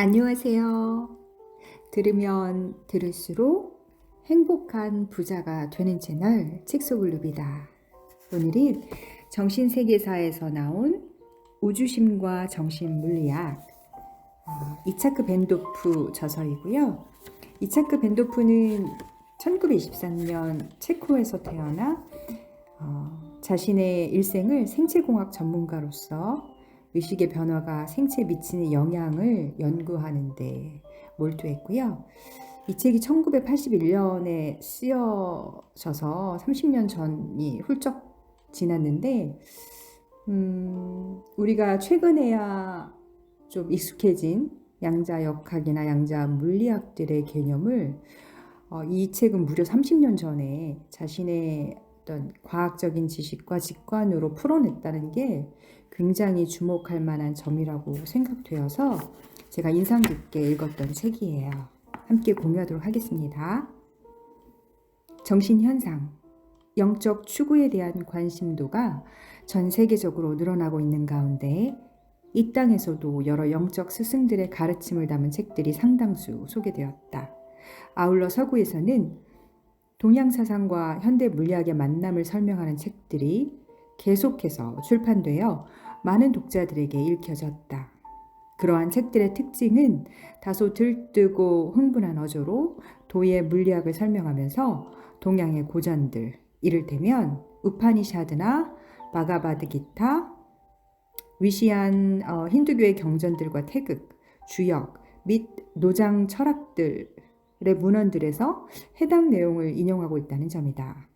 안녕하세요. 들으면 들을수록 행복한 부자가 되는 채널 책속을룹이다. 오늘은 정신세계사에서 나온 우주심과 정신물리학 이차크 벤도프 저서이고요. 이차크 벤도프는 1923년 체코에서 태어나 자신의 일생을 생체공학 전문가로서 의식의 변화가 생체에 미치는 영향을 연구하는 데 몰두했고요. 이 책이 1981년에 쓰여져서 30년 전이 훌쩍 지났는데 우리가 최근에야 좀 익숙해진 양자역학이나 양자물리학들의 개념을 이 책은 무려 30년 전에 자신의 어떤 과학적인 지식과 직관으로 풀어냈다는 게 굉장히 주목할 만한 점이라고 생각되어서 제가 인상 깊게 읽었던 책이에요. 함께 공유하도록 하겠습니다. 정신현상, 영적 추구에 대한 관심도가 전 세계적으로 늘어나고 있는 가운데 이 땅에서도 여러 영적 스승들의 가르침을 담은 책들이 상당수 소개되었다. 아울러 서구에서는 동양 사상과 현대 물리학의 만남을 설명하는 책들이 계속해서 출판되어 많은 독자들에게 읽혀졌다. 그러한 책들의 특징은 다소 들뜨고 흥분한 어조로 도의 물리학을 설명하면서 동양의 고전들, 이를테면 우파니샤드나 바가바드기타, 위시한 힌두교의 경전들과 태극, 주역 및 노장 철학들의 문헌들에서 해당 내용을 인용하고 있다는 점이다.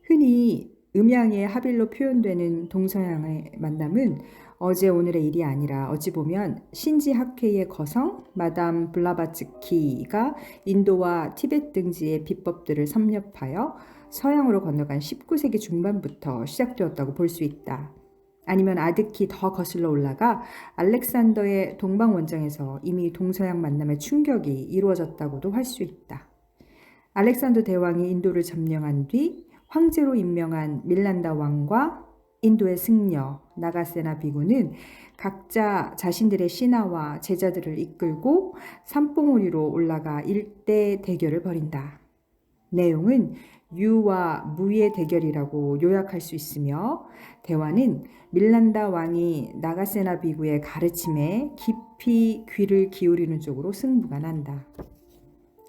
흔히 음양의 합일로 표현되는 동서양의 만남은 어제 오늘의 일이 아니라 어찌 보면 신지 학회의 거성 마담 블라바츠키가 인도와 티베트 등지의 비법들을 섭렵하여 서양으로 건너간 19세기 중반부터 시작되었다고 볼 수 있다. 아니면 아득히 더 거슬러 올라가 알렉산더의 동방원정에서 이미 동서양 만남의 충격이 이루어졌다고도 할 수 있다. 알렉산더 대왕이 인도를 점령한 뒤 황제로 임명한 밀란다 왕과 인도의 승려 나가세나 비구는 각자 자신들의 신하와 제자들을 이끌고 산봉우리로 올라가 일대 대결을 벌인다. 내용은 유와 무의 대결이라고 요약할 수 있으며 대화는 밀란다 왕이 나가세나 비구의 가르침에 깊이 귀를 기울이는 쪽으로 승부가 난다.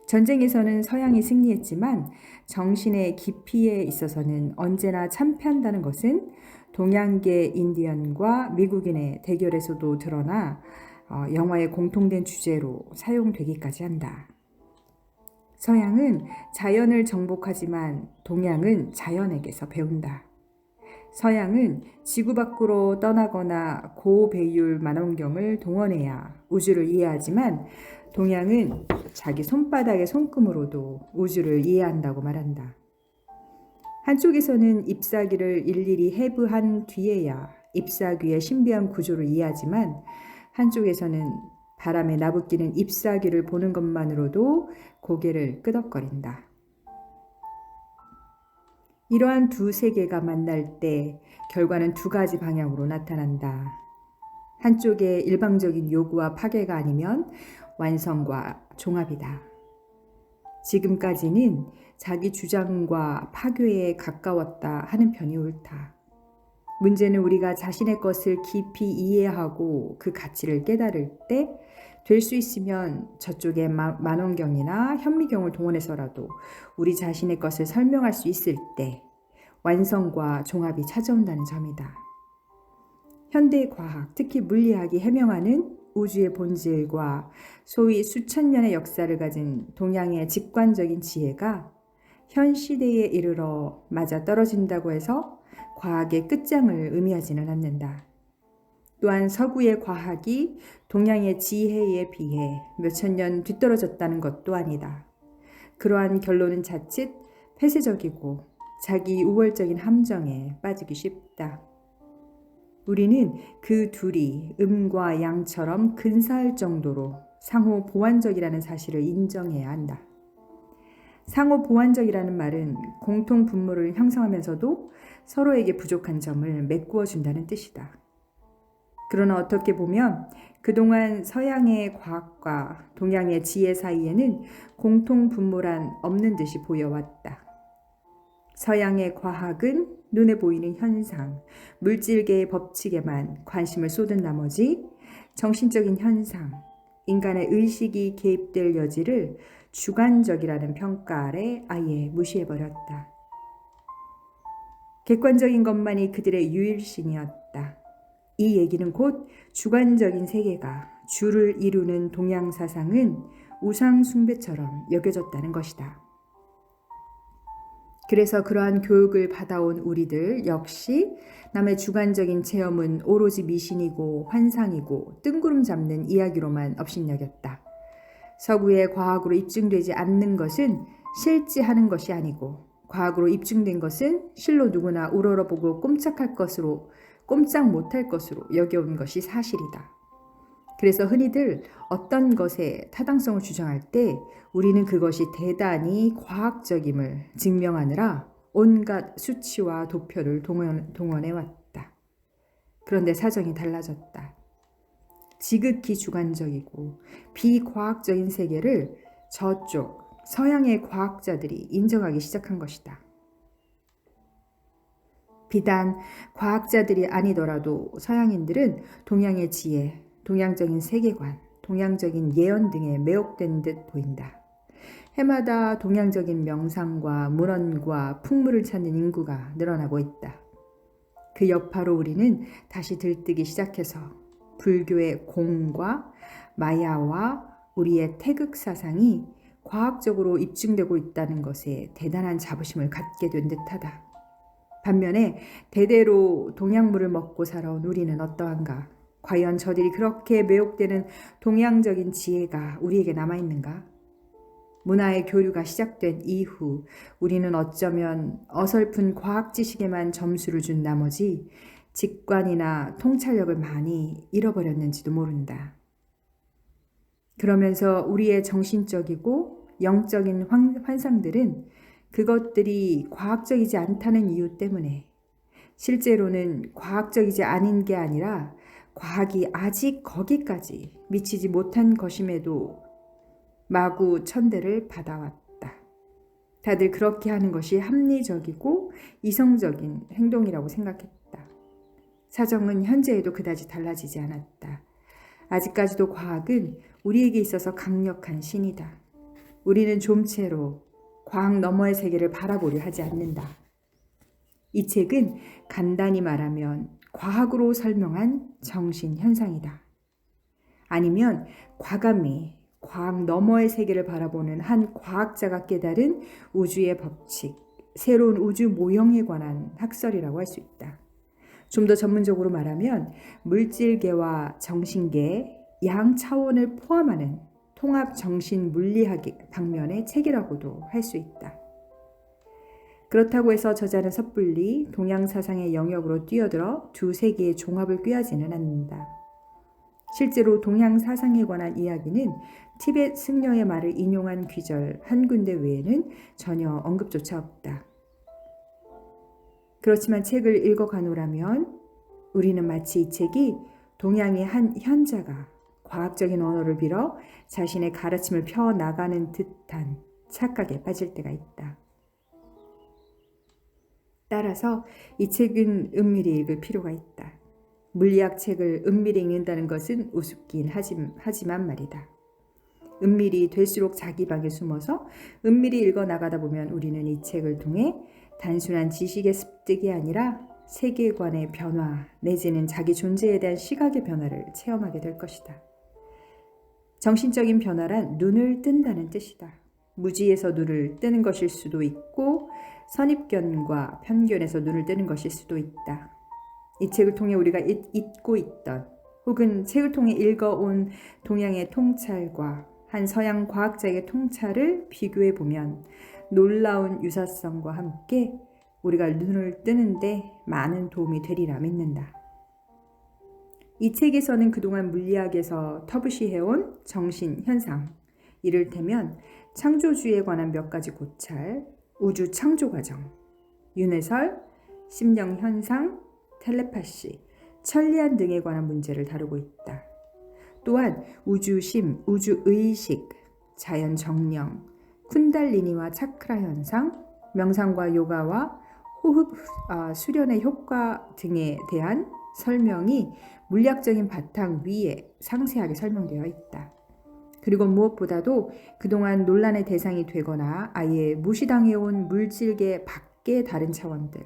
전쟁에서는 서양이 승리했지만 정신의 깊이에 있어서는 언제나 참패한다는 것은 동양계 인디언과 미국인의 대결에서도 드러나 영화의 공통된 주제로 사용되기까지 한다. 서양은 자연을 정복하지만 동양은 자연에게서 배운다. 서양은 지구 밖으로 떠나거나 고배율 만원경을 동원해야 우주를 이해하지만 동양은 자기 손바닥의 손금으로도 우주를 이해한다고 말한다. 한쪽에서는 잎사귀를 일일이 해부한 뒤에야 잎사귀의 신비한 구조를 이해하지만 한쪽에서는 바람에 나부끼는 잎사귀를 보는 것만으로도 고개를 끄덕거린다. 이러한 두 세계가 만날 때 결과는 두 가지 방향으로 나타난다. 한쪽의 일방적인 요구와 파괴가 아니면 완성과 종합이다. 지금까지는 자기 주장과 파괴에 가까웠다 하는 편이 옳다. 문제는 우리가 자신의 것을 깊이 이해하고 그 가치를 깨달을 때 될 수 있으면 저쪽의 만원경이나 현미경을 동원해서라도 우리 자신의 것을 설명할 수 있을 때 완성과 종합이 찾아온다는 점이다. 현대 과학, 특히 물리학이 해명하는 우주의 본질과 소위 수천 년의 역사를 가진 동양의 직관적인 지혜가 현 시대에 이르러 맞아떨어진다고 해서 과학의 끝장을 의미하지는 않는다. 또한 서구의 과학이 동양의 지혜에 비해 몇천 년 뒤떨어졌다는 것도 아니다. 그러한 결론은 자칫 폐쇄적이고 자기 우월적인 함정에 빠지기 쉽다. 우리는 그 둘이 음과 양처럼 근사할 정도로 상호 보완적이라는 사실을 인정해야 한다. 상호 보완적이라는 말은 공통 분모를 형성하면서도 서로에게 부족한 점을 메꾸어 준다는 뜻이다. 그러나 어떻게 보면 그동안 서양의 과학과 동양의 지혜 사이에는 공통 분모란 없는 듯이 보여왔다. 서양의 과학은 눈에 보이는 현상, 물질계의 법칙에만 관심을 쏟은 나머지 정신적인 현상, 인간의 의식이 개입될 여지를 주관적이라는 평가 아래 아예 무시해버렸다. 객관적인 것만이 그들의 유일신이었다. 이 얘기는 곧 주관적인 세계가 주를 이루는 동양 사상은 우상 숭배처럼 여겨졌다는 것이다. 그래서 그러한 교육을 받아온 우리들 역시 남의 주관적인 체험은 오로지 미신이고 환상이고 뜬구름 잡는 이야기로만 업신여겼다. 서구의 과학으로 입증되지 않는 것은 실지하는 것이 아니고 과학으로 입증된 것은 실로 누구나 우러러보고 꼼짝 못할 것으로 여겨온 것이 사실이다. 그래서 흔히들 어떤 것의 타당성을 주장할 때 우리는 그것이 대단히 과학적임을 증명하느라 온갖 수치와 도표를 동원해왔다. 그런데 사정이 달라졌다. 지극히 주관적이고 비과학적인 세계를 저쪽 서양의 과학자들이 인정하기 시작한 것이다. 비단 과학자들이 아니더라도 서양인들은 동양의 지혜, 동양적인 세계관, 동양적인 예언 등에 매혹된 듯 보인다. 해마다 동양적인 명상과 문헌과 풍물을 찾는 인구가 늘어나고 있다. 그 여파로 우리는 다시 들뜨기 시작해서 불교의 공과 마야와 우리의 태극 사상이 과학적으로 입증되고 있다는 것에 대단한 자부심을 갖게 된 듯하다. 반면에 대대로 동양물을 먹고 살아온 우리는 어떠한가? 과연 저들이 그렇게 매혹되는 동양적인 지혜가 우리에게 남아있는가? 문화의 교류가 시작된 이후 우리는 어쩌면 어설픈 과학 지식에만 점수를 준 나머지 직관이나 통찰력을 많이 잃어버렸는지도 모른다. 그러면서 우리의 정신적이고 영적인 환상들은 그것들이 과학적이지 않다는 이유 때문에 실제로는 과학적이지 않은 게 아니라 과학이 아직 거기까지 미치지 못한 것임에도 마구 천대를 받아왔다. 다들 그렇게 하는 것이 합리적이고 이성적인 행동이라고 생각했다. 사정은 현재에도 그다지 달라지지 않았다. 아직까지도 과학은 우리에게 있어서 강력한 신이다. 우리는 좀채로 과학 너머의 세계를 바라보려 하지 않는다. 이 책은 간단히 말하면 과학으로 설명한 정신현상이다. 아니면 과감히 과학 너머의 세계를 바라보는 한 과학자가 깨달은 우주의 법칙, 새로운 우주 모형에 관한 학설이라고 할 수 있다. 좀 더 전문적으로 말하면 물질계와 정신계 양 차원을 포함하는 통합 정신 물리학 방면의 책이라고도 할 수 있다. 그렇다고 해서 저자는 섣불리 동양 사상의 영역으로 뛰어들어 두 세계의 종합을 꾀하지는 않는다. 실제로 동양 사상에 관한 이야기는 티벳 승려의 말을 인용한 귀절 한 군데 외에는 전혀 언급조차 없다. 그렇지만 책을 읽어가노라면 우리는 마치 이 책이 동양의 한 현자가 과학적인 언어를 빌어 자신의 가르침을 펴나가는 듯한 착각에 빠질 때가 있다. 따라서 이 책은 은밀히 읽을 필요가 있다. 물리학 책을 은밀히 읽는다는 것은 우습긴 하지만 말이다. 은밀히 될수록 자기 방에 숨어서 은밀히 읽어나가다 보면 우리는 이 책을 통해 단순한 지식의 습득이 아니라 세계관의 변화 내지는 자기 존재에 대한 시각의 변화를 체험하게 될 것이다. 정신적인 변화란 눈을 뜬다는 뜻이다. 무지에서 눈을 뜨는 것일 수도 있고 선입견과 편견에서 눈을 뜨는 것일 수도 있다. 이 책을 통해 우리가 잊고 있던 혹은 책을 통해 읽어온 동양의 통찰과 한 서양 과학자의 통찰을 비교해 보면 놀라운 유사성과 함께 우리가 눈을 뜨는데 많은 도움이 되리라 믿는다. 이 책에서는 그동안 물리학에서 터부시해온 정신현상, 이를테면 창조주의에 관한 몇 가지 고찰, 우주 창조 과정, 윤회설, 심령현상, 텔레파시, 천리안 등에 관한 문제를 다루고 있다. 또한 우주심, 우주의식, 자연 정령, 쿤달리니와 차크라 현상, 명상과 요가와 호흡 수련의 효과 등에 대한 설명이 물리학적인 바탕 위에 상세하게 설명되어 있다. 그리고 무엇보다도 그동안 논란의 대상이 되거나 아예 무시당해온 물질계 밖의 다른 차원들,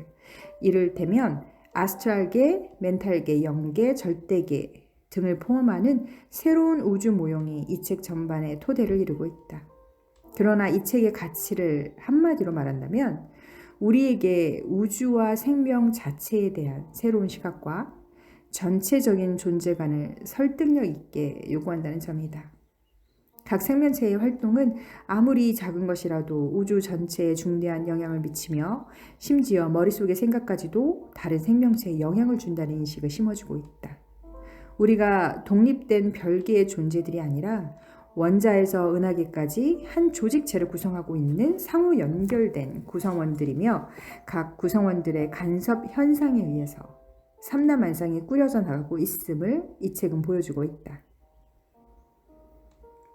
이를테면 아스트랄계, 멘탈계, 영계, 절대계 등을 포함하는 새로운 우주 모형이 이 책 전반의 토대를 이루고 있다. 그러나 이 책의 가치를 한마디로 말한다면 우리에게 우주와 생명 자체에 대한 새로운 시각과 전체적인 존재관을 설득력 있게 요구한다는 점이다. 각 생명체의 활동은 아무리 작은 것이라도 우주 전체에 중대한 영향을 미치며 심지어 머릿속의 생각까지도 다른 생명체에 영향을 준다는 인식을 심어주고 있다. 우리가 독립된 별개의 존재들이 아니라 원자에서 은하계까지 한 조직체를 구성하고 있는 상호 연결된 구성원들이며 각 구성원들의 간섭 현상에 의해서 삼라만상이 꾸려져 나가고 있음을 이 책은 보여주고 있다.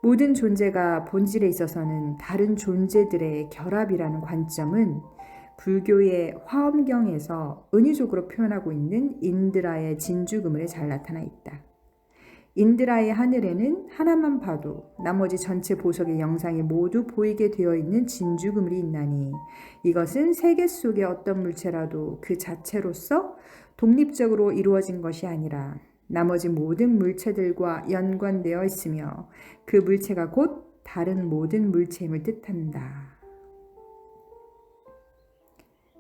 모든 존재가 본질에 있어서는 다른 존재들의 결합이라는 관점은 불교의 화엄경에서 은유적으로 표현하고 있는 인드라의 진주그물에 잘 나타나 있다. 인드라의 하늘에는 하나만 봐도 나머지 전체 보석의 영상이 모두 보이게 되어 있는 진주그물이 있나니 이것은 세계 속의 어떤 물체라도 그 자체로서 독립적으로 이루어진 것이 아니라 나머지 모든 물체들과 연관되어 있으며 그 물체가 곧 다른 모든 물체임을 뜻한다.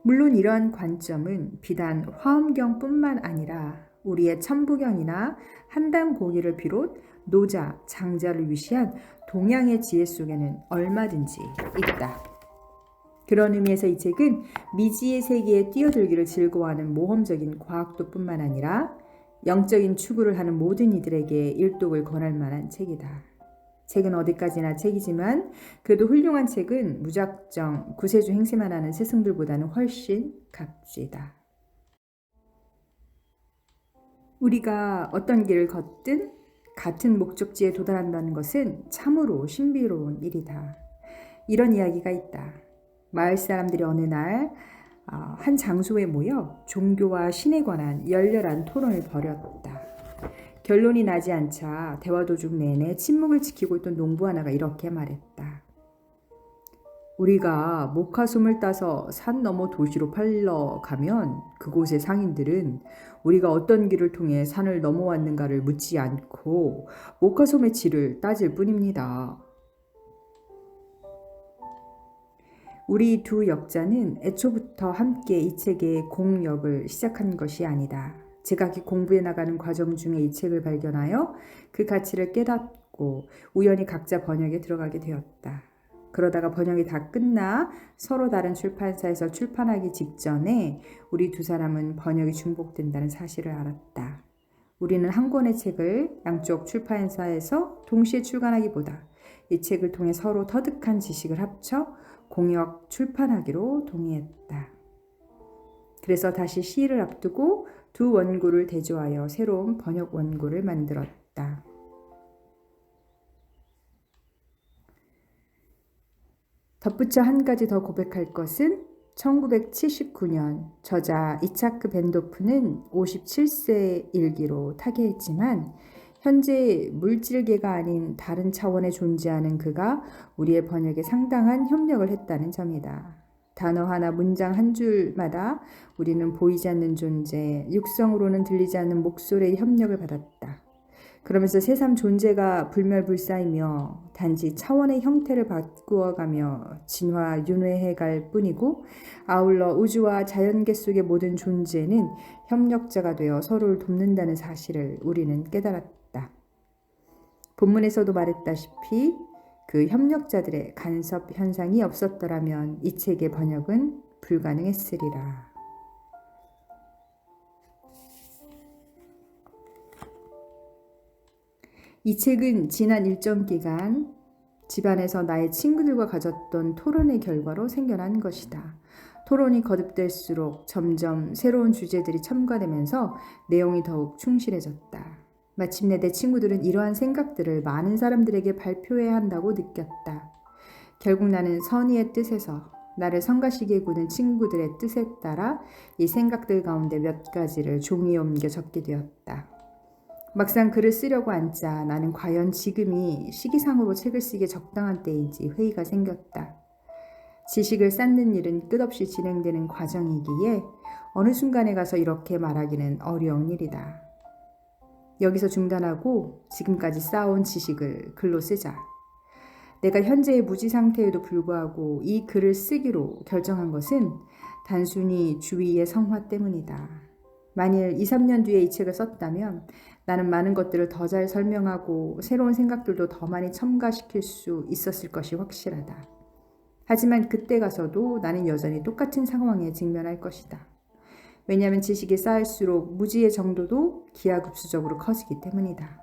물론 이러한 관점은 비단 화엄경뿐만 아니라 우리의 천부경이나 한담공의를 비롯 노자, 장자를 위시한 동양의 지혜 속에는 얼마든지 있다. 그런 의미에서 이 책은 미지의 세계에 뛰어들기를 즐거워하는 모험적인 과학도뿐만 아니라 영적인 추구를 하는 모든 이들에게 일독을 권할 만한 책이다. 책은 어디까지나 책이지만 그래도 훌륭한 책은 무작정 구세주 행세만 하는 스승들보다는 훨씬 값지다. 우리가 어떤 길을 걷든 같은 목적지에 도달한다는 것은 참으로 신비로운 일이다. 이런 이야기가 있다. 마을 사람들이 어느 날 한 장소에 모여 종교와 신에 관한 열렬한 토론을 벌였다. 결론이 나지 않자 대화 도중 내내 침묵을 지키고 있던 농부 하나가 이렇게 말했다. 우리가 모카솜을 따서 산 너머 도시로 팔러 가면 그곳의 상인들은 우리가 어떤 길을 통해 산을 넘어왔는가를 묻지 않고 모카솜의 질을 따질 뿐입니다. 우리 두 역자는 애초부터 함께 이 책의 공역을 시작한 것이 아니다. 제각기 공부해 나가는 과정 중에 이 책을 발견하여 그 가치를 깨닫고 우연히 각자 번역에 들어가게 되었다. 그러다가 번역이 다 끝나 서로 다른 출판사에서 출판하기 직전에 우리 두 사람은 번역이 중복된다는 사실을 알았다. 우리는 한 권의 책을 양쪽 출판사에서 동시에 출간하기보다 이 책을 통해 서로 터득한 지식을 합쳐 공역 출판하기로 동의했다. 그래서 다시 시일을 앞두고 두 원고를 대조하여 새로운 번역 원고를 만들었다. 덧붙여 한 가지 더 고백할 것은 1979년 저자 이차크 벤도프는 57세 일기로 타계했지만 현재 물질계가 아닌 다른 차원에 존재하는 그가 우리의 번역에 상당한 협력을 했다는 점이다. 단어 하나, 문장 한 줄마다 우리는 보이지 않는 존재, 육성으로는 들리지 않는 목소리의 협력을 받았다. 그러면서 새삼 존재가 불멸불사이며 단지 차원의 형태를 바꾸어가며 진화, 윤회해갈 뿐이고 아울러 우주와 자연계 속의 모든 존재는 협력자가 되어 서로를 돕는다는 사실을 우리는 깨달았다. 본문에서도 말했다시피 그 협력자들의 간섭 현상이 없었더라면 이 책의 번역은 불가능했으리라. 이 책은 지난 일정 기간 집안에서 나의 친구들과 가졌던 토론의 결과로 생겨난 것이다. 토론이 거듭될수록 점점 새로운 주제들이 첨가되면서 내용이 더욱 충실해졌다. 마침내 내 친구들은 이러한 생각들을 많은 사람들에게 발표해야 한다고 느꼈다. 결국 나는 선의의 뜻에서 나를 성가시게 구는 친구들의 뜻에 따라 이 생각들 가운데 몇 가지를 종이에 옮겨 적게 되었다. 막상 글을 쓰려고 앉자 나는 과연 지금이 시기상으로 책을 쓰기에 적당한 때인지 회의가 생겼다. 지식을 쌓는 일은 끝없이 진행되는 과정이기에 어느 순간에 가서 이렇게 말하기는 어려운 일이다. 여기서 중단하고 지금까지 쌓아온 지식을 글로 쓰자. 내가 현재의 무지 상태에도 불구하고 이 글을 쓰기로 결정한 것은 단순히 주위의 성화 때문이다. 만일 2, 3년 뒤에 이 책을 썼다면 나는 많은 것들을 더 잘 설명하고 새로운 생각들도 더 많이 첨가시킬 수 있었을 것이 확실하다. 하지만 그때 가서도 나는 여전히 똑같은 상황에 직면할 것이다. 왜냐하면 지식이 쌓일수록 무지의 정도도 기하급수적으로 커지기 때문이다.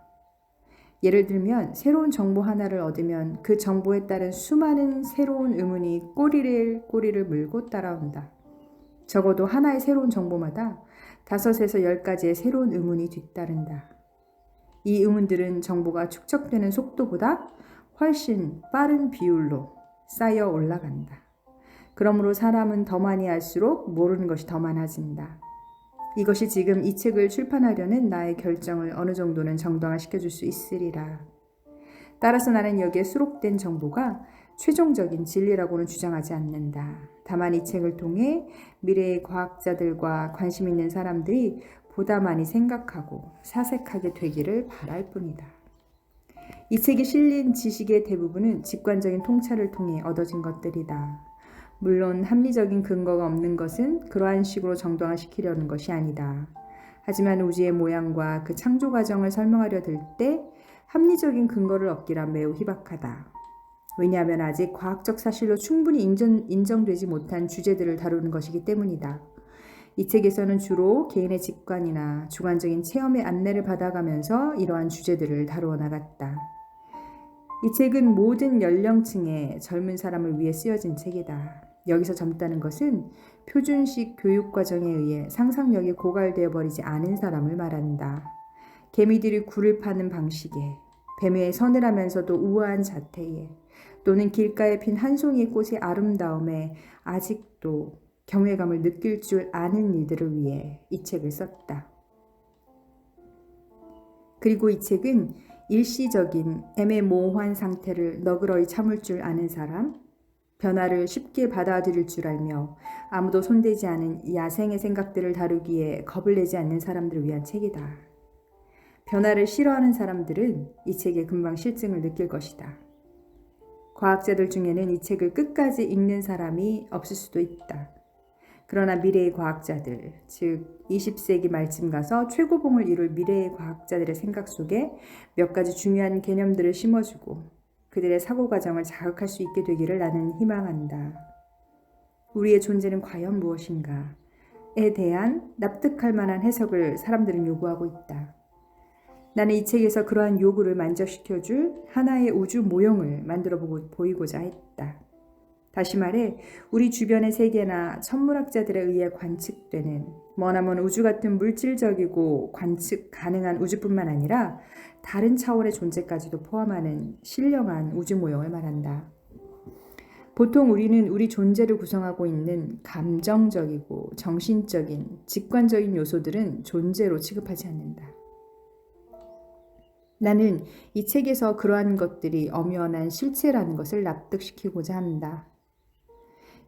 예를 들면 새로운 정보 하나를 얻으면 그 정보에 따른 수많은 새로운 의문이 꼬리를 물고 따라온다. 적어도 하나의 새로운 정보마다 5에서 10가지의 새로운 의문이 뒤따른다. 이 의문들은 정보가 축적되는 속도보다 훨씬 빠른 비율로 쌓여 올라간다. 그러므로 사람은 더 많이 알수록 모르는 것이 더 많아진다. 이것이 지금 이 책을 출판하려는 나의 결정을 어느 정도는 정당화시켜줄 수 있으리라. 따라서 나는 여기에 수록된 정보가 최종적인 진리라고는 주장하지 않는다. 다만 이 책을 통해 미래의 과학자들과 관심 있는 사람들이 보다 많이 생각하고 사색하게 되기를 바랄 뿐이다. 이 책에 실린 지식의 대부분은 직관적인 통찰을 통해 얻어진 것들이다. 물론 합리적인 근거가 없는 것은 그러한 식으로 정당화시키려는 것이 아니다. 하지만 우주의 모양과 그 창조 과정을 설명하려 들 때 합리적인 근거를 얻기란 매우 희박하다. 왜냐하면 아직 과학적 사실로 충분히 인정되지 못한 주제들을 다루는 것이기 때문이다. 이 책에서는 주로 개인의 직관이나 주관적인 체험의 안내를 받아가면서 이러한 주제들을 다루어 나갔다. 이 책은 모든 연령층의 젊은 사람을 위해 쓰여진 책이다. 여기서 젊다는 것은 표준식 교육과정에 의해 상상력이 고갈되어 버리지 않은 사람을 말한다. 개미들이 굴을 파는 방식에, 뱀의 서늘하면서도 우아한 자태에, 또는 길가에 핀 한 송이의 꽃의 아름다움에 아직도 경외감을 느낄 줄 아는 이들을 위해 이 책을 썼다. 그리고 이 책은 일시적인 애매모호한 상태를 너그러이 참을 줄 아는 사람, 변화를 쉽게 받아들일 줄 알며 아무도 손대지 않은 야생의 생각들을 다루기에 겁을 내지 않는 사람들을 위한 책이다. 변화를 싫어하는 사람들은 이 책에 금방 실증을 느낄 것이다. 과학자들 중에는 이 책을 끝까지 읽는 사람이 없을 수도 있다. 그러나 미래의 과학자들, 즉 20세기 말쯤 가서 최고봉을 이룰 미래의 과학자들의 생각 속에 몇 가지 중요한 개념들을 심어주고 그들의 사고 과정을 자극할 수 있게 되기를 나는 희망한다. 우리의 존재는 과연 무엇인가에 대한 납득할 만한 해석을 사람들은 요구하고 있다. 나는 이 책에서 그러한 요구를 만족시켜줄 하나의 우주 모형을 만들어 보이고자 했다. 다시 말해 우리 주변의 세계나 천문학자들에 의해 관측되는 머나먼 우주 같은 물질적이고 관측 가능한 우주뿐만 아니라 다른 차원의 존재까지도 포함하는 신령한 우주 모형을 말한다. 보통 우리는 우리 존재를 구성하고 있는 감정적이고 정신적인, 직관적인 요소들은 존재로 취급하지 않는다. 나는 이 책에서 그러한 것들이 엄연한 실체라는 것을 납득시키고자 한다.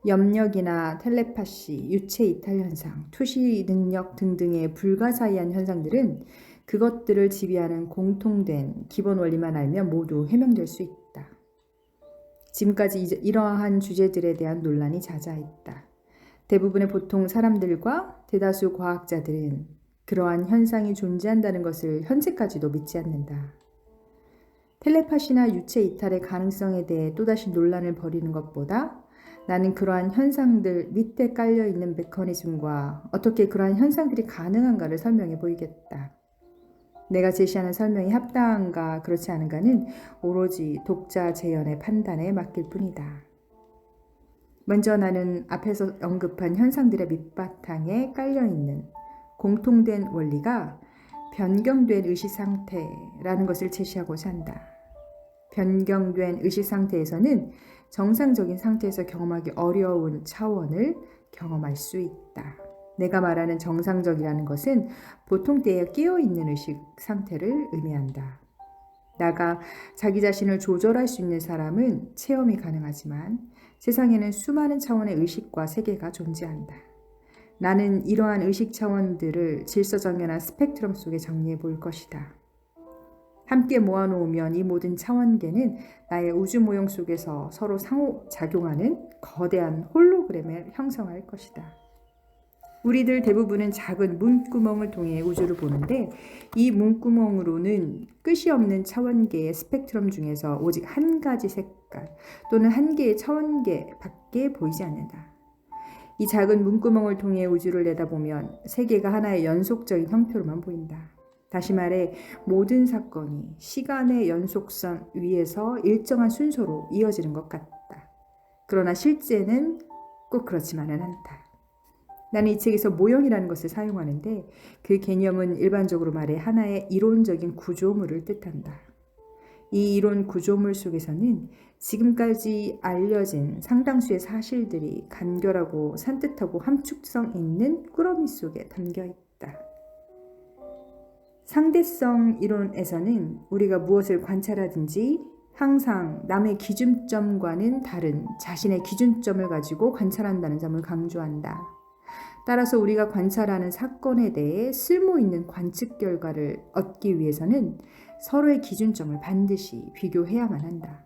염력이나 텔레파시, 유체 이탈 현상, 투시 능력 등등의 불가사의한 현상들은 그것들을 지배하는 공통된 기본 원리만 알면 모두 해명될 수 있다. 지금까지 이러한 주제들에 대한 논란이 잦아있다. 대부분의 보통 사람들과 대다수 과학자들은 그러한 현상이 존재한다는 것을 현재까지도 믿지 않는다. 텔레파시나 유체 이탈의 가능성에 대해 또다시 논란을 벌이는 것보다 나는 그러한 현상들 밑에 깔려있는 메커니즘과 어떻게 그러한 현상들이 가능한가를 설명해 보이겠다. 내가 제시하는 설명이 합당한가 그렇지 않은가는 오로지 독자 재연의 판단에 맡길 뿐이다. 먼저 나는 앞에서 언급한 현상들의 밑바탕에 깔려있는 공통된 원리가 변경된 의식상태라는 것을 제시하고자 한다. 변경된 의식상태에서는 정상적인 상태에서 경험하기 어려운 차원을 경험할 수 있다. 내가 말하는 정상적이라는 것은 보통 때에 깨어있는 의식 상태를 의미한다. 나가 자기 자신을 조절할 수 있는 사람은 체험이 가능하지만 세상에는 수많은 차원의 의식과 세계가 존재한다. 나는 이러한 의식 차원들을 질서정연한 스펙트럼 속에 정리해 볼 것이다. 함께 모아놓으면 이 모든 차원계는 나의 우주 모형 속에서 서로 상호작용하는 거대한 홀로그램을 형성할 것이다. 우리들 대부분은 작은 문구멍을 통해 우주를 보는데 이 문구멍으로는 끝이 없는 차원계의 스펙트럼 중에서 오직 한 가지 색깔 또는 한 개의 차원계밖에 보이지 않는다. 이 작은 문구멍을 통해 우주를 내다보면 세계가 하나의 연속적인 형태로만 보인다. 다시 말해 모든 사건이 시간의 연속선 위에서 일정한 순서로 이어지는 것 같다. 그러나 실제는 꼭 그렇지만은 않다. 나는 이 책에서 모형이라는 것을 사용하는데 그 개념은 일반적으로 말해 하나의 이론적인 구조물을 뜻한다. 이 이론 구조물 속에서는 지금까지 알려진 상당수의 사실들이 간결하고 산뜻하고 함축성 있는 꾸러미 속에 담겨 있다. 상대성 이론에서는 우리가 무엇을 관찰하든지 항상 남의 기준점과는 다른 자신의 기준점을 가지고 관찰한다는 점을 강조한다. 따라서 우리가 관찰하는 사건에 대해 쓸모 있는 관측 결과를 얻기 위해서는 서로의 기준점을 반드시 비교해야만 한다.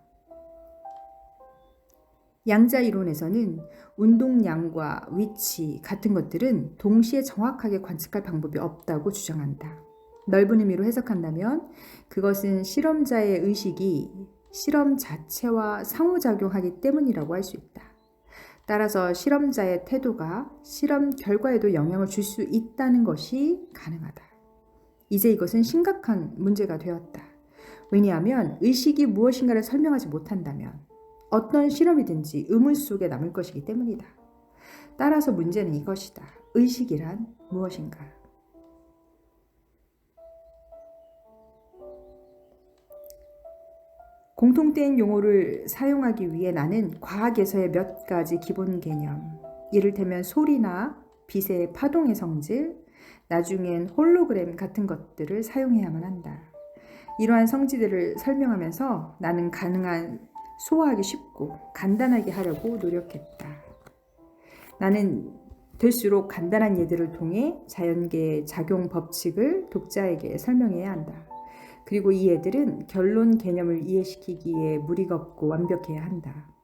양자 이론에서는 운동량과 위치 같은 것들은 동시에 정확하게 관측할 방법이 없다고 주장한다. 넓은 의미로 해석한다면 그것은 실험자의 의식이 실험 자체와 상호작용하기 때문이라고 할 수 있다. 따라서 실험자의 태도가 실험 결과에도 영향을 줄 수 있다는 것이 가능하다. 이제 이것은 심각한 문제가 되었다. 왜냐하면 의식이 무엇인가를 설명하지 못한다면 어떤 실험이든지 의문 속에 남을 것이기 때문이다. 따라서 문제는 이것이다. 의식이란 무엇인가? 공통된 용어를 사용하기 위해 나는 과학에서의 몇 가지 기본 개념, 이를테면 소리나 빛의 파동의 성질, 나중엔 홀로그램 같은 것들을 사용해야만 한다. 이러한 성질들을 설명하면서 나는 가능한 소화하기 쉽고 간단하게 하려고 노력했다. 나는 될수록 간단한 예들을 통해 자연계의 작용 법칙을 독자에게 설명해야 한다. 그리고 이 예들은 결론 개념을 이해시키기에 무리가 없고 완벽해야 한다.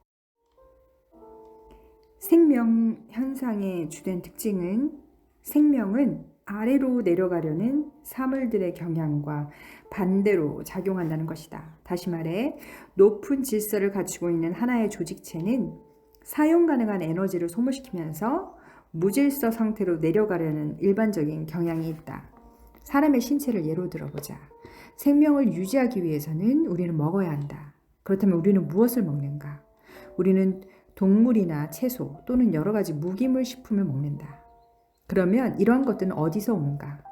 생명 현상의 주된 특징은 생명은 아래로 내려가려는 사물들의 경향과 반대로 작용한다는 것이다. 다시 말해 높은 질서를 갖추고 있는 하나의 조직체는 사용 가능한 에너지를 소모시키면서 무질서 상태로 내려가려는 일반적인 경향이 있다. 사람의 신체를 예로 들어보자. 생명을 유지하기 위해서는 우리는 먹어야 한다. 그렇다면 우리는 무엇을 먹는가? 우리는 동물이나 채소 또는 여러 가지 무기물 식품을 먹는다. 그러면 이러한 것들은 어디서 오는가?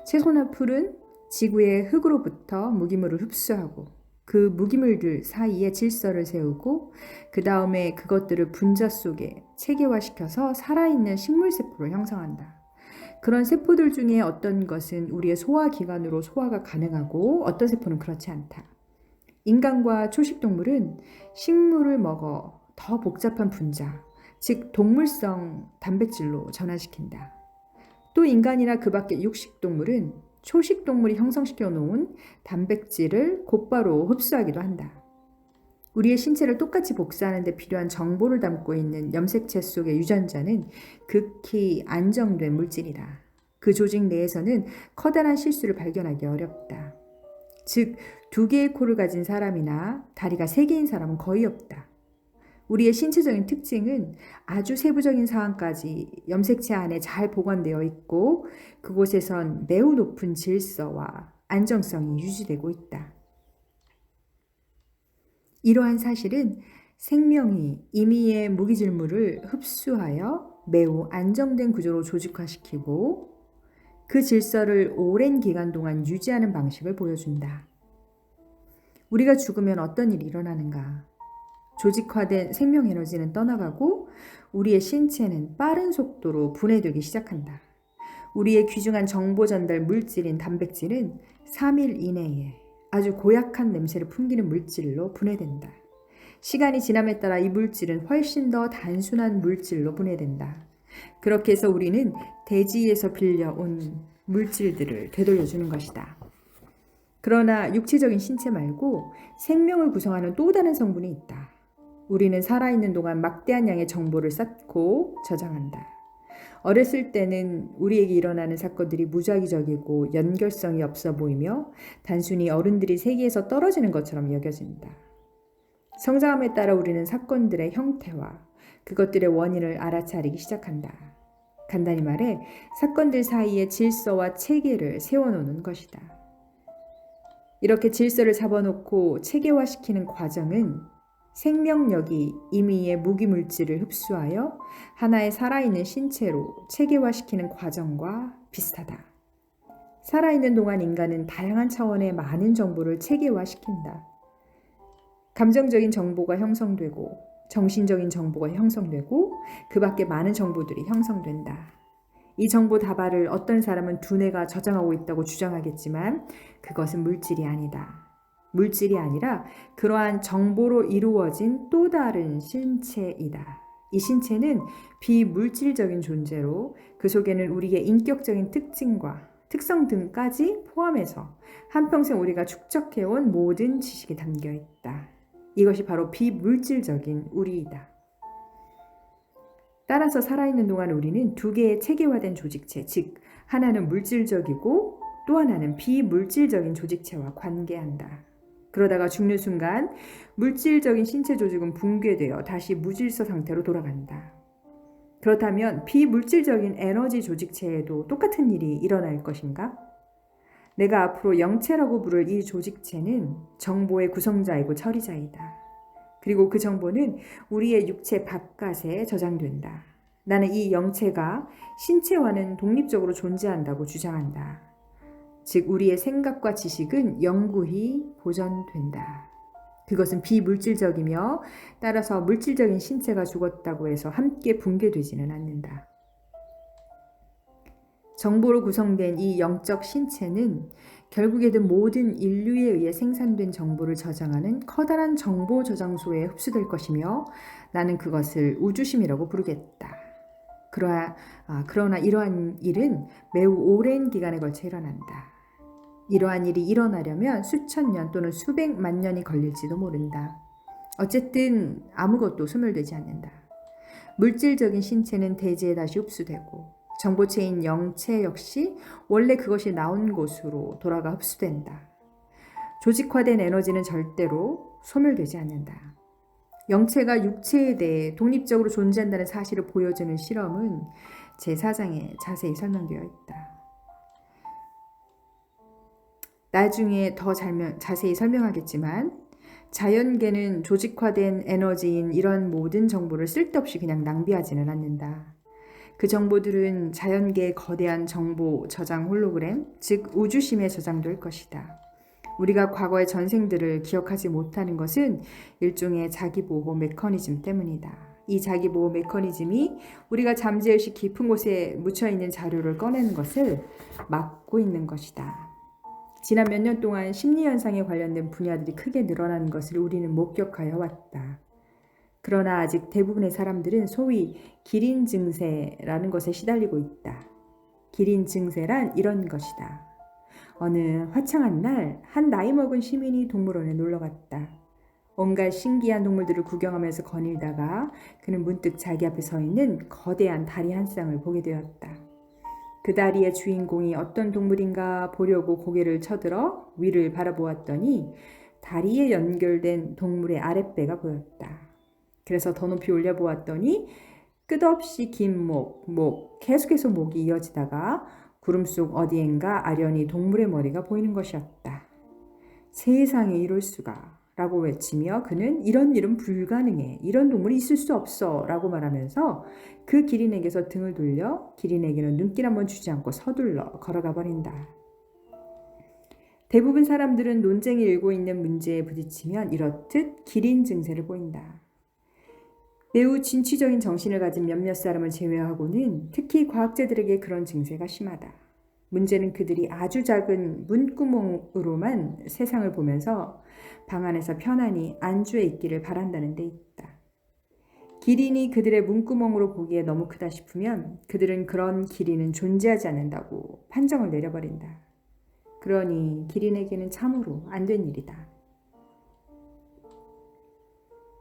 채소나 풀은 지구의 흙으로부터 무기물을 흡수하고 그 무기물들 사이에 질서를 세우고 그 다음에 그것들을 분자 속에 체계화시켜서 살아있는 식물세포를 형성한다. 그런 세포들 중에 어떤 것은 우리의 소화기관으로 소화가 가능하고 어떤 세포는 그렇지 않다. 인간과 초식동물은 식물을 먹어 더 복잡한 분자, 즉 동물성 단백질로 전환시킨다. 또 인간이나 그 밖의 육식동물은 초식동물이 형성시켜 놓은 단백질을 곧바로 흡수하기도 한다. 우리의 신체를 똑같이 복사하는 데 필요한 정보를 담고 있는 염색체 속의 유전자는 극히 안정된 물질이다. 그 조직 내에서는 커다란 실수를 발견하기 어렵다. 즉, 2개의 코를 가진 사람이나 다리가 3개인 사람은 거의 없다. 우리의 신체적인 특징은 아주 세부적인 사항까지 염색체 안에 잘 보관되어 있고 그곳에선 매우 높은 질서와 안정성이 유지되고 있다. 이러한 사실은 생명이 임의의 무기질물을 흡수하여 매우 안정된 구조로 조직화시키고 그 질서를 오랜 기간 동안 유지하는 방식을 보여준다. 우리가 죽으면 어떤 일이 일어나는가? 조직화된 생명 에너지는 떠나가고 우리의 신체는 빠른 속도로 분해되기 시작한다. 우리의 귀중한 정보 전달 물질인 단백질은 3일 이내에 아주 고약한 냄새를 풍기는 물질로 분해된다. 시간이 지남에 따라 이 물질은 훨씬 더 단순한 물질로 분해된다. 그렇게 해서 우리는 대지에서 빌려온 물질들을 되돌려주는 것이다. 그러나 육체적인 신체 말고 생명을 구성하는 또 다른 성분이 있다. 우리는 살아있는 동안 막대한 양의 정보를 쌓고 저장한다. 어렸을 때는 우리에게 일어나는 사건들이 무작위적이고 연결성이 없어 보이며 단순히 어른들이 세계에서 떨어지는 것처럼 여겨진다. 성장함에 따라 우리는 사건들의 형태와 그것들의 원인을 알아차리기 시작한다. 간단히 말해 사건들 사이에 질서와 체계를 세워놓는 것이다. 이렇게 질서를 잡아놓고 체계화시키는 과정은 생명력이 임의의 무기물질을 흡수하여 하나의 살아있는 신체로 체계화시키는 과정과 비슷하다. 살아있는 동안 인간은 다양한 차원의 많은 정보를 체계화시킨다. 감정적인 정보가 형성되고 정신적인 정보가 형성되고 그 밖에 많은 정보들이 형성된다. 이 정보 다발을 어떤 사람은 두뇌가 저장하고 있다고 주장하겠지만 그것은 물질이 아니다. 물질이 아니라 그러한 정보로 이루어진 또 다른 신체이다. 이 신체는 비물질적인 존재로 그 속에는 우리의 인격적인 특징과 특성 등까지 포함해서 한평생 우리가 축적해온 모든 지식이 담겨 있다. 이것이 바로 비물질적인 우리이다. 따라서 살아있는 동안 우리는 두 개의 체계화된 조직체, 즉 하나는 물질적이고 또 하나는 비물질적인 조직체와 관계한다. 그러다가 죽는 순간 물질적인 신체 조직은 붕괴되어 다시 무질서 상태로 돌아간다. 그렇다면 비물질적인 에너지 조직체에도 똑같은 일이 일어날 것인가? 내가 앞으로 영체라고 부를 이 조직체는 정보의 구성자이고 처리자이다. 그리고 그 정보는 우리의 육체 바깥에 저장된다. 나는 이 영체가 신체와는 독립적으로 존재한다고 주장한다. 즉 우리의 생각과 지식은 영구히 보존된다. 그것은 비물질적이며 따라서 물질적인 신체가 죽었다고 해서 함께 붕괴되지는 않는다. 정보로 구성된 이 영적 신체는 결국에는 모든 인류에 의해 생산된 정보를 저장하는 커다란 정보 저장소에 흡수될 것이며 나는 그것을 우주심이라고 부르겠다. 그러나 이러한 일은 매우 오랜 기간에 걸쳐 일어난다. 이러한 일이 일어나려면 수천 년 또는 수백만 년이 걸릴지도 모른다. 어쨌든 아무것도 소멸되지 않는다. 물질적인 신체는 대지에 다시 흡수되고 정보체인 영체 역시 원래 그것이 나온 곳으로 돌아가 흡수된다. 조직화된 에너지는 절대로 소멸되지 않는다. 영체가 육체에 대해 독립적으로 존재한다는 사실을 보여주는 실험은 제4장에 자세히 설명되어 있다. 나중에 더 자세히 설명하겠지만 자연계는 조직화된 에너지인 이런 모든 정보를 쓸데없이 그냥 낭비하지는 않는다. 그 정보들은 자연계의 거대한 정보 저장 홀로그램, 즉 우주심에 저장될 것이다. 우리가 과거의 전생들을 기억하지 못하는 것은 일종의 자기보호 메커니즘 때문이다. 이 자기보호 메커니즘이 우리가 잠재의식 깊은 곳에 묻혀있는 자료를 꺼내는 것을 막고 있는 것이다. 지난 몇 년 동안 심리현상에 관련된 분야들이 크게 늘어나는 것을 우리는 목격하여 왔다. 그러나 아직 대부분의 사람들은 소위 기린 증세라는 것에 시달리고 있다. 기린 증세란 이런 것이다. 어느 화창한 날 한 나이 먹은 시민이 동물원에 놀러 갔다. 온갖 신기한 동물들을 구경하면서 거닐다가 그는 문득 자기 앞에 서 있는 거대한 다리 한 쌍을 보게 되었다. 그 다리의 주인공이 어떤 동물인가 보려고 고개를 쳐들어 위를 바라보았더니 다리에 연결된 동물의 아랫배가 보였다. 그래서 더 높이 올려보았더니 끝없이 긴 계속해서 목이 이어지다가 구름 속 어디엔가 아련히 동물의 머리가 보이는 것이었다. 세상에 이럴 수가. 라고 외치며 그는 이런 일은 불가능해. 이런 동물이 있을 수 없어. 라고 말하면서 그 기린에게서 등을 돌려 기린에게는 눈길 한번 주지 않고 서둘러 걸어가 버린다. 대부분 사람들은 논쟁이 일고 있는 문제에 부딪히면 이렇듯 기린 증세를 보인다. 매우 진취적인 정신을 가진 몇몇 사람을 제외하고는 특히 과학자들에게 그런 증세가 심하다. 문제는 그들이 아주 작은 문구멍으로만 세상을 보면서 방 안에서 편안히 안주해 있기를 바란다는 데 있다. 기린이 그들의 문구멍으로 보기에 너무 크다 싶으면 그들은 그런 기린은 존재하지 않는다고 판정을 내려버린다. 그러니 기린에게는 참으로 안 된 일이다.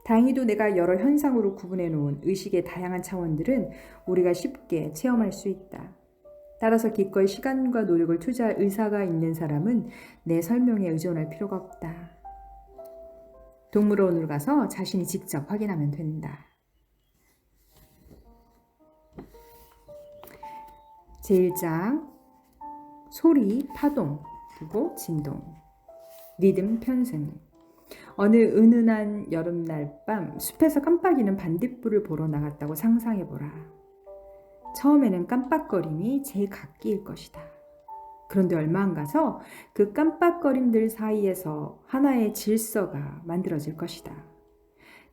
다행히도 내가 여러 현상으로 구분해 놓은 의식의 다양한 차원들은 우리가 쉽게 체험할 수 있다. 따라서 기꺼이 시간과 노력을 투자할 의사가 있는 사람은 내 설명에 의존할 필요가 없다. 동물원으로 가서 자신이 직접 확인하면 된다. 제1장 소리, 파동, 그리고 진동, 리듬 편승. 어느 은은한 여름날 밤 숲에서 깜빡이는 반딧불을 보러 나갔다고 상상해보라. 처음에는 깜빡거림이 제 각기일 것이다. 그런데 얼마 안 가서 그 깜빡거림들 사이에서 하나의 질서가 만들어질 것이다.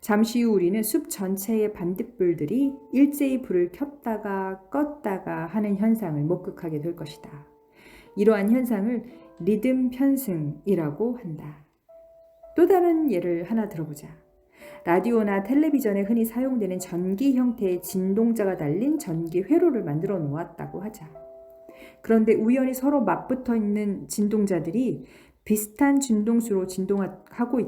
잠시 후 우리는 숲 전체의 반딧불들이 일제히 불을 켰다가 껐다가 하는 현상을 목격하게 될 것이다. 이러한 현상을 리듬 편승이라고 한다. 또 다른 예를 하나 들어보자. 라디오나 텔레비전에 흔히 사용되는 전기 형태의 진동자가 달린 전기 회로를 만들어 놓았다고 하자. 그런데 우연히 서로 맞붙어 있는 진동자들이 비슷한 진동수로 진동하고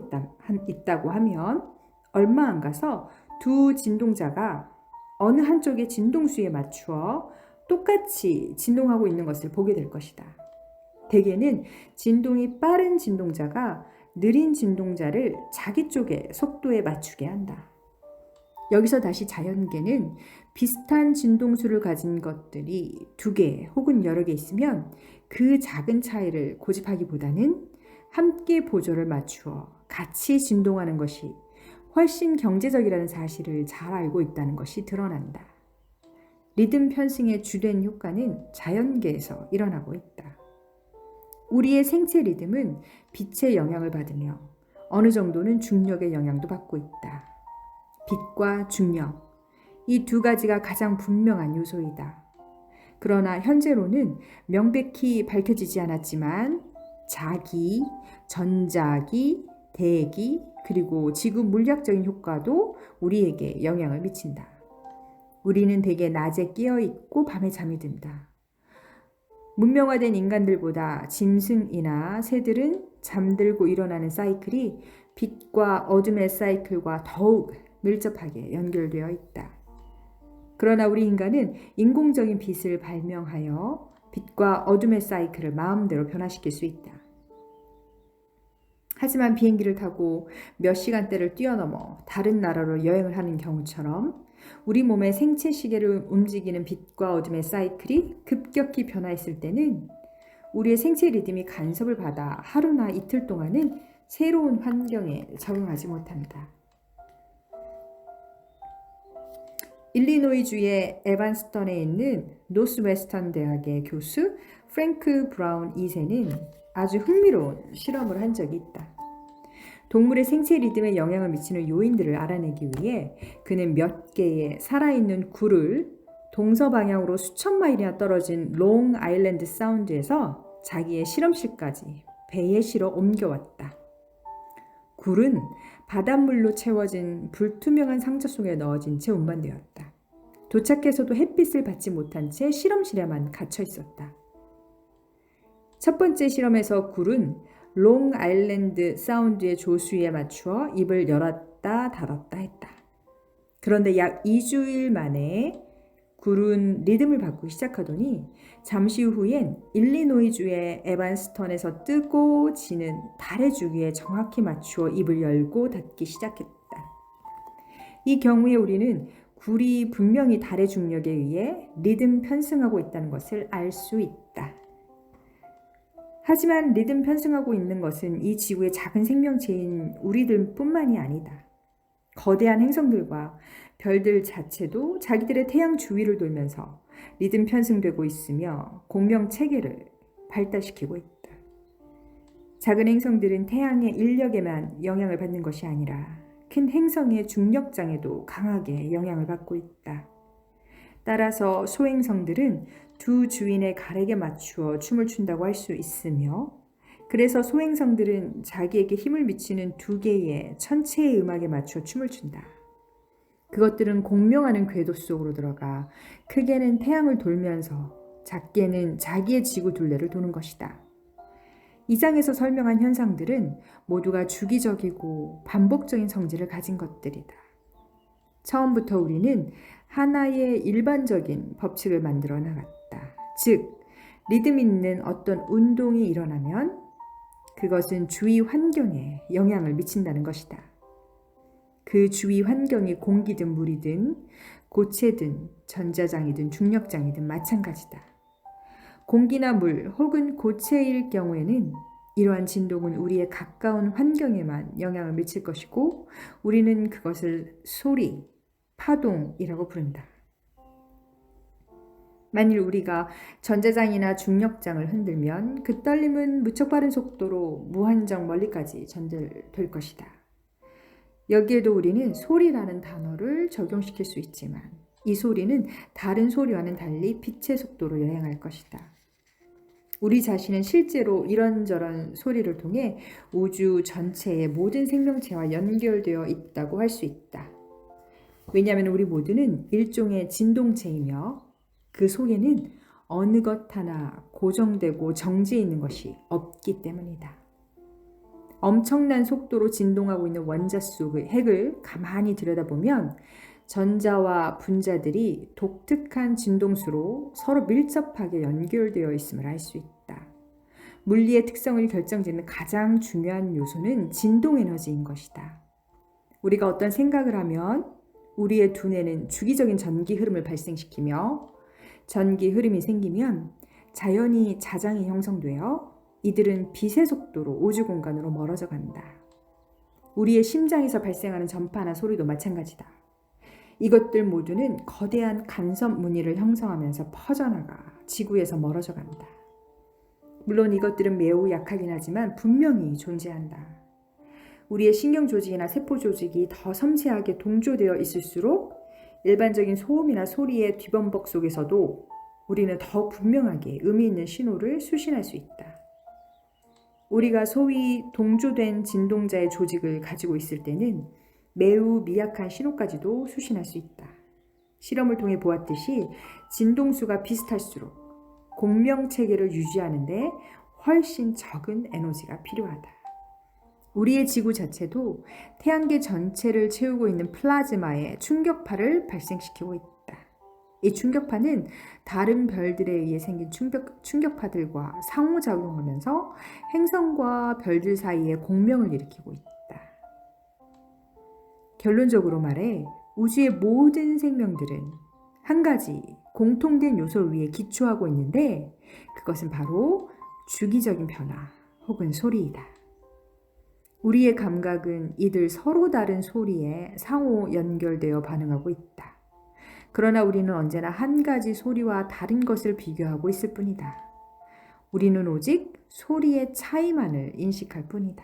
있다고 하면 얼마 안 가서 두 진동자가 어느 한쪽의 진동수에 맞추어 똑같이 진동하고 있는 것을 보게 될 것이다. 대개는 진동이 빠른 진동자가 느린 진동자를 자기 쪽의 속도에 맞추게 한다. 여기서 다시 자연계는 비슷한 진동수를 가진 것들이 두 개 혹은 여러 개 있으면 그 작은 차이를 고집하기보다는 함께 보조를 맞추어 같이 진동하는 것이 훨씬 경제적이라는 사실을 잘 알고 있다는 것이 드러난다. 리듬 편승의 주된 효과는 자연계에서 일어나고 있다. 우리의 생체 리듬은 빛의 영향을 받으며 어느 정도는 중력의 영향도 받고 있다. 빛과 중력, 이 두 가지가 가장 분명한 요소이다. 그러나 현재로는 명백히 밝혀지지 않았지만 자기, 전자기, 대기, 그리고 지구 물리학적인 효과도 우리에게 영향을 미친다. 우리는 대개 낮에 깨어있고 밤에 잠이 든다. 문명화된 인간들보다 짐승이나 새들은 잠들고 일어나는 사이클이 빛과 어둠의 사이클과 더욱 밀접하게 연결되어 있다. 그러나 우리 인간은 인공적인 빛을 발명하여 빛과 어둠의 사이클을 마음대로 변화시킬 수 있다. 하지만 비행기를 타고 몇 시간대를 뛰어넘어 다른 나라로 여행을 하는 경우처럼 우리 몸의 생체 시계를 움직이는 빛과 어둠의 사이클이 급격히 변화했을 때는 우리의 생체 리듬이 간섭을 받아 하루나 이틀 동안은 새로운 환경에 적응하지 못한다. 일리노이주의 에반스턴에 있는 노스웨스턴 대학의 교수 프랭크 브라운 2세는 아주 흥미로운 실험을 한 적이 있다. 동물의 생체 리듬에 영향을 미치는 요인들을 알아내기 위해 그는 몇 개의 살아있는 굴을 동서방향으로 수천 마일이나 떨어진 롱 아일랜드 사운드에서 자기의 실험실까지 배에 실어 옮겨왔다. 굴은 바닷물로 채워진 불투명한 상자 속에 넣어진 채 운반되었다. 도착해서도 햇빛을 받지 못한 채 실험실에만 갇혀 있었다. 첫 번째 실험에서 굴은 롱 아일랜드 사운드의 조수에 맞추어 입을 열었다 닫았다 했다. 그런데 약 2주일 만에 굴은 리듬을 받고 시작하더니 잠시 후엔 일리노이주의 에반스턴에서 뜨고 지는 달의 주기에 정확히 맞추어 입을 열고 닫기 시작했다. 이 경우에 우리는 굴이 분명히 달의 중력에 의해 리듬 편승하고 있다는 것을 알 수 있다. 하지만 리듬 편승하고 있는 것은 이 지구의 작은 생명체인 우리들뿐만이 아니다. 거대한 행성들과 별들 자체도 자기들의 태양 주위를 돌면서 리듬 편승되고 있으며 공명 체계를 발달시키고 있다. 작은 행성들은 태양의 인력에만 영향을 받는 것이 아니라 큰 행성의 중력장에도 강하게 영향을 받고 있다. 따라서 소행성들은 두 주인의 가락에 맞추어 춤을 춘다고 할 수 있으며, 그래서 소행성들은 자기에게 힘을 미치는 두 개의 천체의 음악에 맞추어 춤을 춘다. 그것들은 공명하는 궤도 속으로 들어가 크게는 태양을 돌면서 작게는 자기의 지구 둘레를 도는 것이다. 이 장에서 설명한 현상들은 모두가 주기적이고 반복적인 성질을 가진 것들이다. 처음부터 우리는 하나의 일반적인 법칙을 만들어 나갔다. 즉, 리듬 있는 어떤 운동이 일어나면 그것은 주위 환경에 영향을 미친다는 것이다. 그 주위 환경이 공기든 물이든 고체든 전자장이든 중력장이든 마찬가지다. 공기나 물 혹은 고체일 경우에는 이러한 진동은 우리의 가까운 환경에만 영향을 미칠 것이고 우리는 그것을 소리, 파동이라고 부른다. 만일 우리가 전자장이나 중력장을 흔들면 그 떨림은 무척 빠른 속도로 무한정 멀리까지 전달될 것이다. 여기에도 우리는 소리라는 단어를 적용시킬 수 있지만 이 소리는 다른 소리와는 달리 빛의 속도로 여행할 것이다. 우리 자신은 실제로 이런저런 소리를 통해 우주 전체의 모든 생명체와 연결되어 있다고 할 수 있다. 왜냐하면 우리 모두는 일종의 진동체이며 그 속에는 어느 것 하나 고정되고 정지해 있는 것이 없기 때문이다. 엄청난 속도로 진동하고 있는 원자 속의 핵을 가만히 들여다보면 전자와 분자들이 독특한 진동수로 서로 밀접하게 연결되어 있음을 알 수 있다. 물리의 특성을 결정짓는 가장 중요한 요소는 진동 에너지인 것이다. 우리가 어떤 생각을 하면 우리의 두뇌는 주기적인 전기 흐름을 발생시키며 전기 흐름이 생기면 자연히 자장이 형성되어 이들은 빛의 속도로 우주 공간으로 멀어져 간다. 우리의 심장에서 발생하는 전파나 소리도 마찬가지다. 이것들 모두는 거대한 간섭 무늬를 형성하면서 퍼져나가 지구에서 멀어져 간다. 물론 이것들은 매우 약하긴 하지만 분명히 존재한다. 우리의 신경 조직이나 세포 조직이 더 섬세하게 동조되어 있을수록 일반적인 소음이나 소리의 뒤범벅 속에서도 우리는 더 분명하게 의미 있는 신호를 수신할 수 있다. 우리가 소위 동조된 진동자의 조직을 가지고 있을 때는 매우 미약한 신호까지도 수신할 수 있다. 실험을 통해 보았듯이 진동수가 비슷할수록 공명 체계를 유지하는 데 훨씬 적은 에너지가 필요하다. 우리의 지구 자체도 태양계 전체를 채우고 있는 플라즈마의 충격파를 발생시키고 있다. 이 충격파는 다른 별들에 의해 생긴 충격파들과 상호작용하면서 행성과 별들 사이에 공명을 일으키고 있다. 결론적으로 말해 우주의 모든 생명들은 한 가지 공통된 요소 위에 기초하고 있는데 그것은 바로 주기적인 변화 혹은 소리이다. 우리의 감각은 이들 서로 다른 소리에 상호 연결되어 반응하고 있다. 그러나 우리는 언제나 한 가지 소리와 다른 것을 비교하고 있을 뿐이다. 우리는 오직 소리의 차이만을 인식할 뿐이다.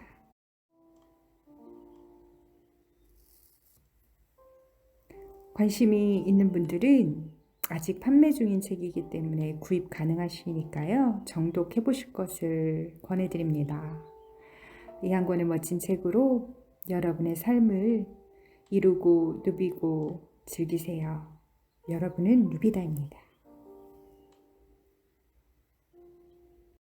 관심이 있는 분들은 아직 판매 중인 책이기 때문에 구입 가능하시니까요. 정독해 보실 것을 권해드립니다. 이 한 권의 멋진 책으로 여러분의 삶을 이루고 누비고 즐기세요. 여러분은 누비다입니다.